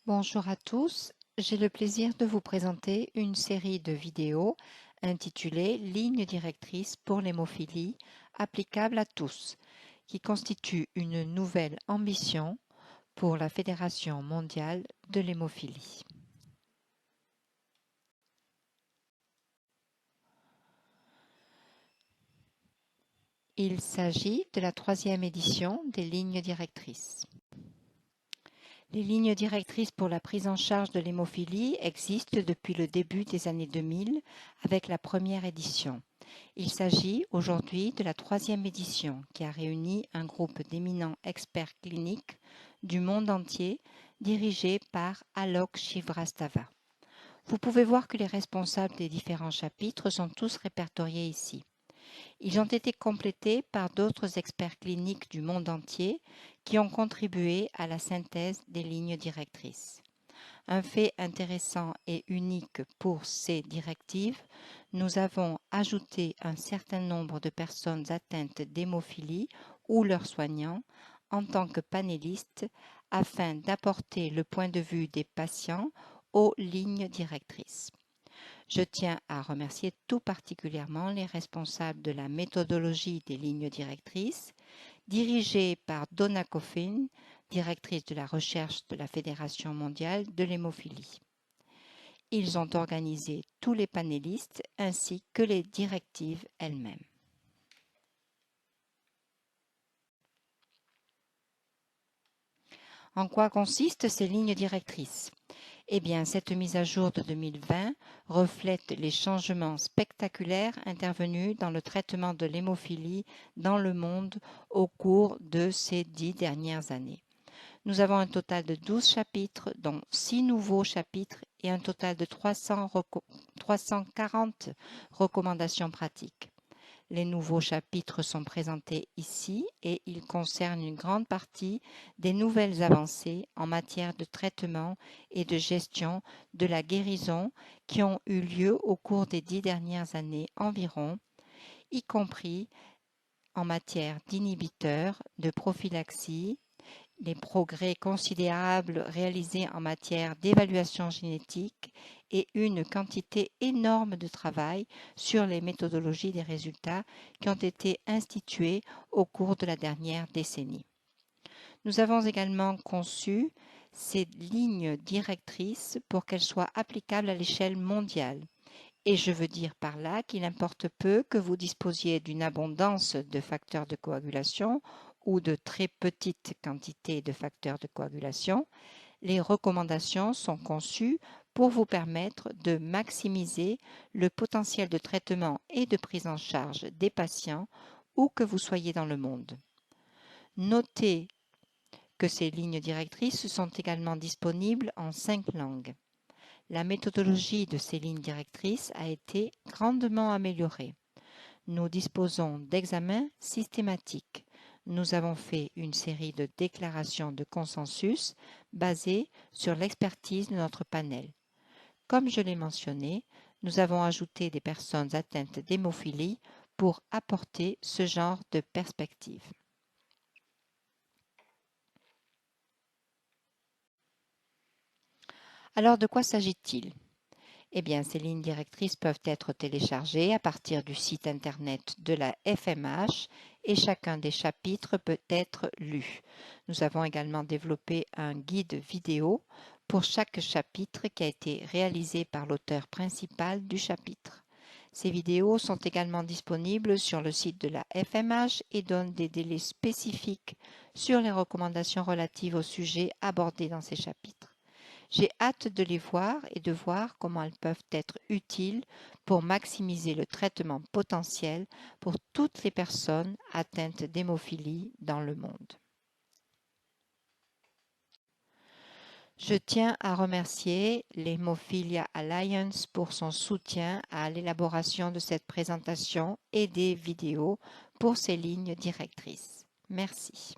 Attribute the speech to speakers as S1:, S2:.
S1: Bonjour à tous, j'ai le plaisir de vous présenter une série de vidéos intitulée Lignes directrices pour l'hémophilie applicables à tous, qui constitue une nouvelle ambition pour la Fédération mondiale de l'hémophilie. Il s'agit de la 3e édition des lignes directrices. Les lignes directrices pour la prise en charge de l'hémophilie existent depuis le début des années 2000 avec la première édition. Il s'agit aujourd'hui de la 3e édition qui a réuni un groupe d'éminents experts cliniques du monde entier dirigé par Alok Shrivastava. Vous pouvez voir que les responsables des différents chapitres sont tous répertoriés ici. Ils ont été complétés par d'autres experts cliniques du monde entier qui ont contribué à la synthèse des lignes directrices. Un fait intéressant et unique pour ces directives, nous avons ajouté un certain nombre de personnes atteintes d'hémophilie ou leurs soignants en tant que panélistes afin d'apporter le point de vue des patients aux lignes directrices. Je tiens à remercier tout particulièrement les responsables de la méthodologie des lignes directrices, dirigée par Donna Coffin, directrice de la recherche de la Fédération mondiale de l'hémophilie. Ils ont organisé tous les panélistes ainsi que les directives elles-mêmes. En quoi consistent ces lignes directrices ? Eh bien, cette mise à jour de 2020 reflète les changements spectaculaires intervenus dans le traitement de l'hémophilie dans le monde au cours de ces 10 dernières années. Nous avons un total de 12 chapitres, dont 6 nouveaux chapitres et un total de 340 recommandations pratiques. Les nouveaux chapitres sont présentés ici et ils concernent une grande partie des nouvelles avancées en matière de traitement et de gestion de la guérison qui ont eu lieu au cours des 10 dernières années environ, y compris en matière d'inhibiteurs, de prophylaxie, les progrès considérables réalisés en matière d'évaluation génétique et une quantité énorme de travail sur les méthodologies des résultats qui ont été institués au cours de la dernière décennie. Nous avons également conçu ces lignes directrices pour qu'elles soient applicables à l'échelle mondiale. Et je veux dire par là qu'il importe peu que vous disposiez d'une abondance de facteurs de coagulation ou de très petites quantités de facteurs de coagulation. Les recommandations sont conçues pour vous permettre de maximiser le potentiel de traitement et de prise en charge des patients où que vous soyez dans le monde. Notez que ces lignes directrices sont également disponibles en 5 langues. La méthodologie de ces lignes directrices a été grandement améliorée. Nous disposons d'examens systématiques. Nous avons fait une série de déclarations de consensus basées sur l'expertise de notre panel. Comme je l'ai mentionné, nous avons ajouté des personnes atteintes d'hémophilie pour apporter ce genre de perspective. Alors, de quoi s'agit-il ? Eh bien, ces lignes directrices peuvent être téléchargées à partir du site internet de la FMH et chacun des chapitres peut être lu. Nous avons également développé un guide vidéo pour chaque chapitre qui a été réalisé par l'auteur principal du chapitre. Ces vidéos sont également disponibles sur le site de la FMH et donnent des délais spécifiques sur les recommandations relatives aux sujets abordés dans ces chapitres. J'ai hâte de les voir et de voir comment elles peuvent être utiles pour maximiser le traitement potentiel pour toutes les personnes atteintes d'hémophilie dans le monde. Je tiens à remercier l'Hemophilia Alliance pour son soutien à l'élaboration de cette présentation et des vidéos pour ces lignes directrices. Merci.